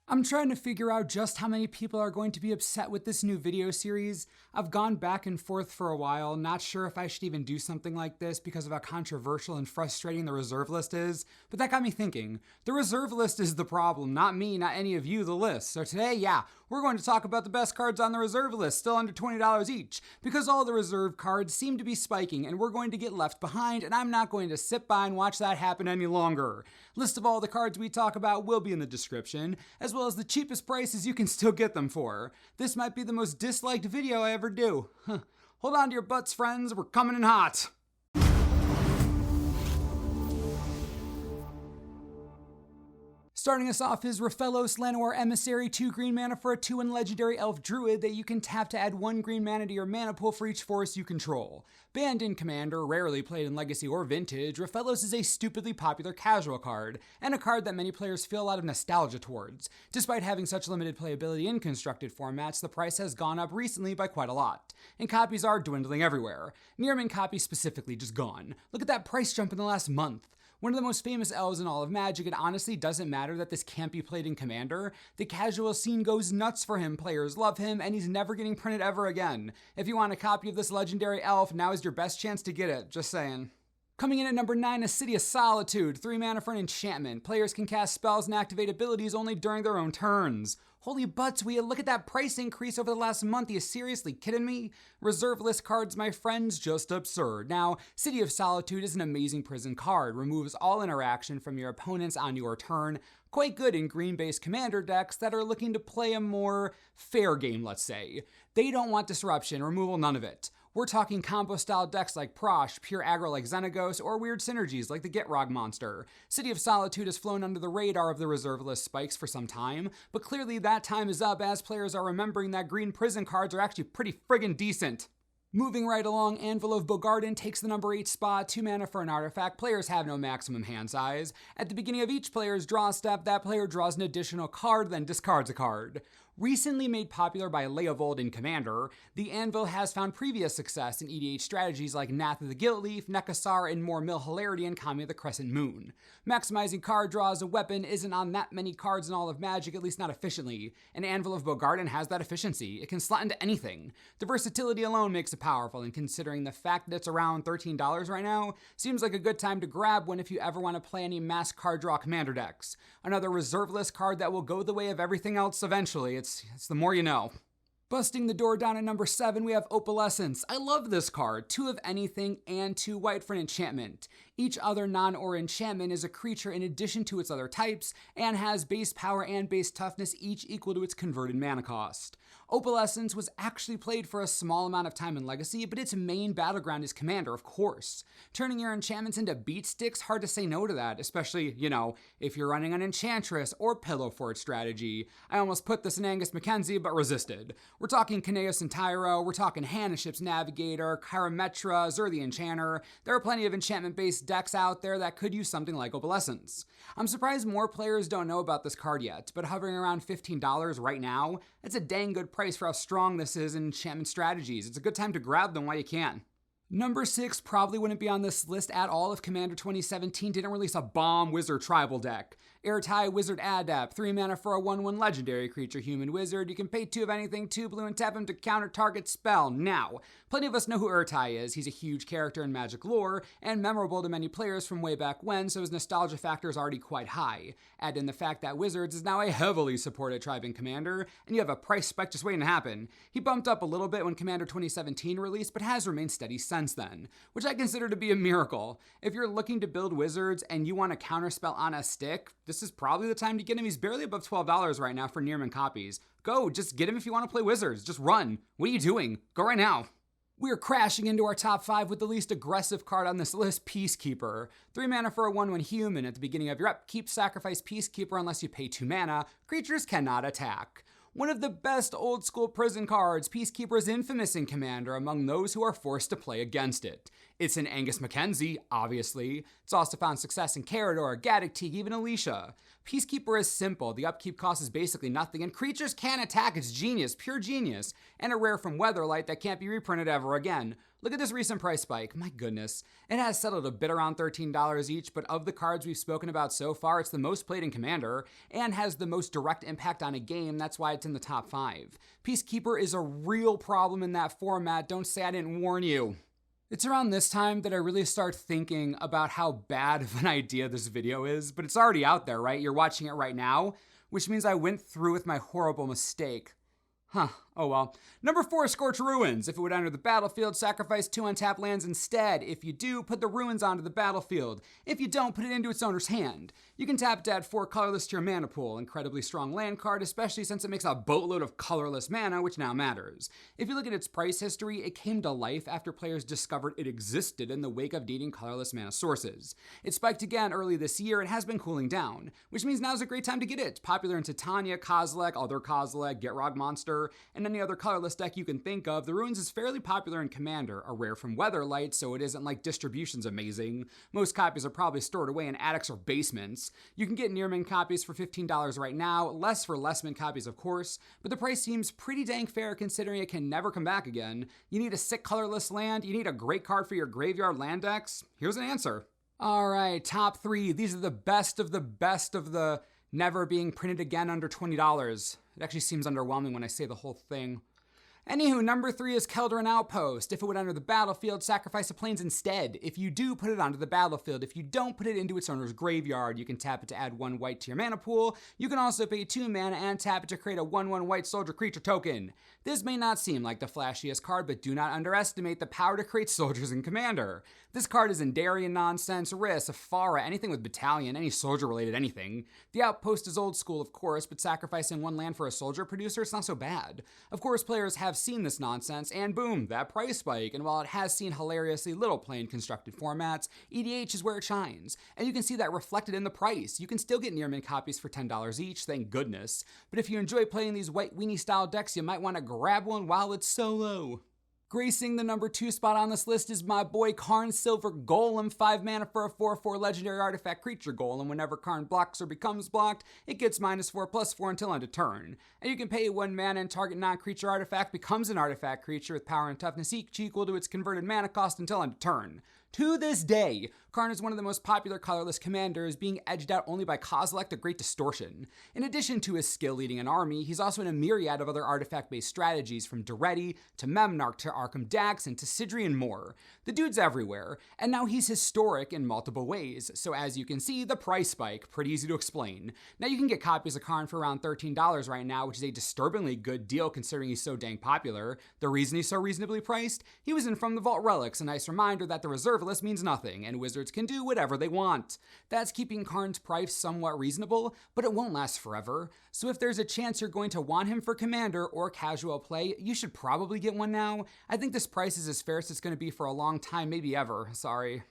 I'm trying to figure out just how many people are going to be upset with this new video series. I've gone back and forth for a while, not sure if I should even do something like this because of how controversial and frustrating the reserve list is, but that got me thinking. The reserve list is the problem, not me, not any of you, the list. So today, we're going to talk about the best cards on the reserve list, still under $20 each, because all the reserve cards seem to be spiking and we're going to get left behind, and I'm not going to sit by and watch that happen any longer. List of all the cards we talk about will be in the description, as well as the cheapest prices you can still get them for. This might be the most disliked video I ever do. Hold on to your butts, friends, we're coming in hot. Starting us off is Rofellos, Llanowar, Emissary, 2 green mana for a 2/1 legendary elf druid that you can tap to add 1 green mana to your mana pool for each forest you control. Banned in Commander, rarely played in Legacy or Vintage, Rofellos is a stupidly popular casual card, and a card that many players feel a lot of nostalgia towards. Despite having such limited playability in constructed formats, the price has gone up recently by quite a lot, and copies are dwindling everywhere. Nearman copies specifically just gone. Look at that price jump in the last month. One of the most famous elves in all of Magic, it honestly doesn't matter that this can't be played in Commander. The casual scene goes nuts for him, players love him, and he's never getting printed ever again. If you want a copy of this legendary elf, now is your best chance to get it, just saying. Coming in at number 9 is City of Solitude, 3 mana for an enchantment. Players can cast spells and activate abilities only during their own turns. Holy butts, we look at that price increase over the last month. Are you seriously kidding me? Reserve list cards, my friends, just absurd. Now, City of Solitude is an amazing prison card. Removes all interaction from your opponents on your turn. Quite good in green-based commander decks that are looking to play a more fair game, let's say. They don't want disruption, removal, none of it. We're talking combo-style decks like Prosh, pure aggro like Xenagos, or weird synergies like the Gitrog monster. City of Solitude has flown under the radar of the reserve list spikes for some time, but clearly that time is up as players are remembering that green prison cards are actually pretty friggin' decent. Moving right along, Anvil of Bogardan takes the number 8 spot, 2 mana for an artifact. Players have no maximum hand size. At the beginning of each player's draw step, that player draws an additional card, then discards a card. Recently made popular by Leovold in Commander, the Anvil has found previous success in EDH strategies like Nath of the Guiltleaf, Nekasar, and more mill hilarity and Kami of the Crescent Moon. Maximizing card draw as a weapon isn't on that many cards in all of Magic, at least not efficiently, and Anvil of Bogardan has that efficiency. It can slot into anything. The versatility alone makes it powerful, and considering the fact that it's around $13 right now, seems like a good time to grab one if you ever want to play any mass card draw Commander decks. Another reserve list card that will go the way of everything else eventually. It's the more you know. Busting the door down at number 7, we have Opalescence. I love this card. 2 of anything and 2 white for an enchantment. Each other non-or enchantment is a creature in addition to its other types, and has base power and base toughness each equal to its converted mana cost. Opalescence was actually played for a small amount of time in Legacy, but its main battleground is Commander, of course. Turning your enchantments into beat sticks, hard to say no to that, especially, if you're running an Enchantress or Pillow Fort strategy. I almost put this in Angus Mackenzie, but resisted. We're talking Kineos and Tyro, we're talking Hanaship's Navigator, Kyrametra, Zur the Enchanter. There are plenty of enchantment-based decks out there that could use something like Opalescence. I'm surprised more players don't know about this card yet, but hovering around $15 right now, that's a dang good price for how strong this is in enchantment strategies. It's a good time to grab them while you can. Number 6 probably wouldn't be on this list at all if Commander 2017 didn't release a bomb wizard tribal deck. Ertai Wizard Adept, 3 mana for a 1/1 legendary creature human wizard. You can pay 2 of anything, 2 blue, and tap him to counter target spell. Now, plenty of us know who Ertai is. He's a huge character in Magic lore, and memorable to many players from way back when, so his nostalgia factor is already quite high. Add in the fact that Wizards is now a heavily supported tribe in Commander, and you have a price spike just waiting to happen. He bumped up a little bit when Commander 2017 released, but has remained steady since then, which I consider to be a miracle. If you're looking to build Wizards and you want a counterspell on a stick, this is probably the time to get him. He's barely above $12 right now for Nearman copies. Go, just get him if you want to play Wizards. Just run. What are you doing? Go right now. We're crashing into our top 5 with the least aggressive card on this list, Peacekeeper. 3 mana for a 1/1 human. At the beginning of your upkeep, sacrifice Peacekeeper unless you pay 2 mana. Creatures cannot attack. One of the best old school prison cards, Peacekeeper is infamous in Commander among those who are forced to play against it. It's in Angus Mackenzie, obviously. It's also found success in Karador, Gaddock, even Alicia. Peacekeeper is simple, the upkeep cost is basically nothing, and creatures can attack. It's genius, pure genius, and a rare from Weatherlight that can't be reprinted ever again. Look at this recent price spike. My goodness. It has settled a bit around $13 each, but of the cards we've spoken about so far, it's the most played in Commander and has the most direct impact on a game. That's why it's in the top 5. Peacekeeper is a real problem in that format. Don't say I didn't warn you. It's around this time that I really start thinking about how bad of an idea this video is, but it's already out there, right? You're watching it right now, which means I went through with my horrible mistake. Huh, oh well. Number 4, Scorched Ruins. If it would enter the battlefield, sacrifice 2 untapped lands instead. If you do, put the ruins onto the battlefield. If you don't, put it into its owner's hand. You can tap to add 4 colorless to your mana pool. Incredibly strong land card, especially since it makes a boatload of colorless mana, which now matters. If you look at its price history, it came to life after players discovered it existed in the wake of needing colorless mana sources. It spiked again early this year and has been cooling down, which means now's a great time to get it. Popular in Titania, Kozilek, other Kozilek, Gitrog Monster, and any other colorless deck you can think of. The Ruins is fairly popular in Commander, a rare from Weatherlight, so it isn't like distribution's amazing. Most copies are probably stored away in attics or basements. You can get near-mint copies for $15 right now, less for less-mint copies of course, but the price seems pretty dang fair considering it can never come back again. You need a sick colorless land, you need a great card for your graveyard land decks? Here's an answer. Alright, top 3. These are the best of the never being printed again under $20. It actually seems underwhelming when I say the whole thing. Anywho, number 3 is Kjeldoran Outpost. If it would enter the battlefield, sacrifice the plains instead. If you do, put it onto the battlefield. If you don't, put it into its owner's graveyard. You can tap it to add 1 white to your mana pool. You can also pay 2 mana and tap it to create a 1/1 white soldier creature token. This may not seem like the flashiest card, but do not underestimate the power to create soldiers in Commander. This card is Endarian nonsense, Riss, Afara, anything with battalion, any soldier-related anything. The Outpost is old school, of course, but sacrificing 1 land for a soldier producer, it's not so bad. Of course, players have seen this nonsense, and boom, that price spike. And while it has seen hilariously little play in constructed formats, EDH is where it shines. And you can see that reflected in the price. You can still get near-mint copies for $10 each, thank goodness. But if you enjoy playing these white weenie-style decks, you might want to grab one while it's solo. Gracing the number 2 spot on this list is my boy Karn Silver Golem, 5 mana for a 4/4 legendary artifact creature golem. Whenever Karn blocks or becomes blocked, it gets -4/+4 until end of turn. And you can pay 1 mana and target non-creature artifact becomes an artifact creature with power and toughness each equal to its converted mana cost until end of turn. To this day, Karn is one of the most popular colorless commanders, being edged out only by Kozilek the Great Distortion. In addition to his skill leading an army, he's also in a myriad of other artifact-based strategies, from Duretti to Memnarch to Arkham Dax and to Sidri and more. The dude's everywhere, and now he's historic in multiple ways, so as you can see, the price spike, pretty easy to explain. Now you can get copies of Karn for around $13 right now, which is a disturbingly good deal considering he's so dang popular. The reason he's so reasonably priced? He was in From the Vault Relics, a nice reminder that the reserve list means nothing, and Wizards can do whatever they want. That's keeping Karn's price somewhat reasonable, but it won't last forever. So if there's a chance you're going to want him for Commander or casual play, you should probably get one now. I think this price is as fair as it's going to be for a long time, maybe ever. Sorry.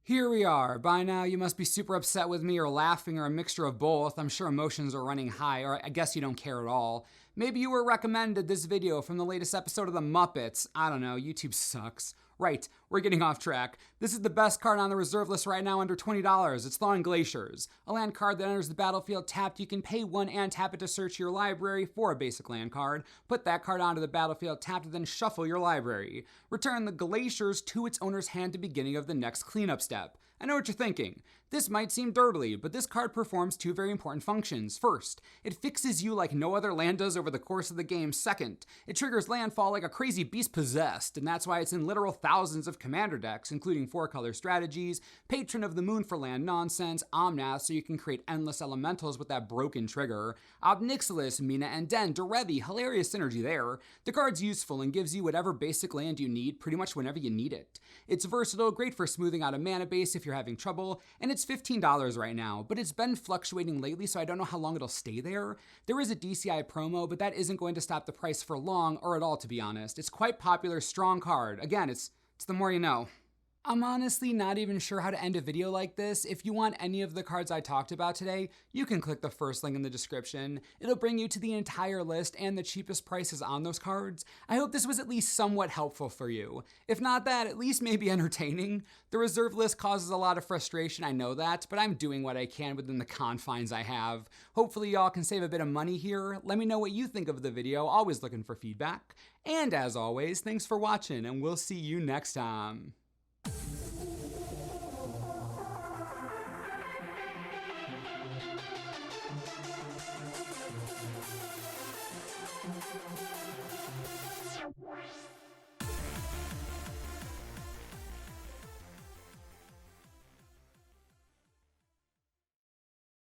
Here we are. By now, you must be super upset with me or laughing or a mixture of both. I'm sure emotions are running high, or I guess you don't care at all. Maybe you were recommended this video from the latest episode of The Muppets. I don't know, YouTube sucks. Right, we're getting off track. This is the best card on the reserve list right now under $20. It's Thawing Glaciers. A land card that enters the battlefield tapped. You can pay 1 and tap it to search your library for a basic land card. Put that card onto the battlefield tapped and then shuffle your library. Return the Glaciers to its owner's hand at the beginning of the next cleanup step. I know what you're thinking. This might seem dirtily, but this card performs 2 very important functions. First, it fixes you like no other land does over the course of the game. Second, it triggers landfall like a crazy beast possessed, and that's why it's in literal thousands of commander decks, including 4-color strategies, Patron of the Moon for land nonsense, Omnath so you can create endless elementals with that broken trigger, Obnixilis, Mina and Den, Derevi, hilarious synergy there. The card's useful and gives you whatever basic land you need pretty much whenever you need it. It's versatile, great for smoothing out a mana base if you're having trouble, and it's $15 right now, but it's been fluctuating lately, so I don't know how long it'll stay there. There is a DCI promo, but that isn't going to stop the price for long or at all, to be honest. It's quite popular, strong card. Again, it's the more you know. I'm honestly not even sure how to end a video like this. If you want any of the cards I talked about today, you can click the first link in the description. It'll bring you to the entire list and the cheapest prices on those cards. I hope this was at least somewhat helpful for you. If not that, at least maybe entertaining. The reserve list causes a lot of frustration, I know that, but I'm doing what I can within the confines I have. Hopefully y'all can save a bit of money here. Let me know what you think of the video, always looking for feedback. And as always, thanks for watching, and we'll see you next time.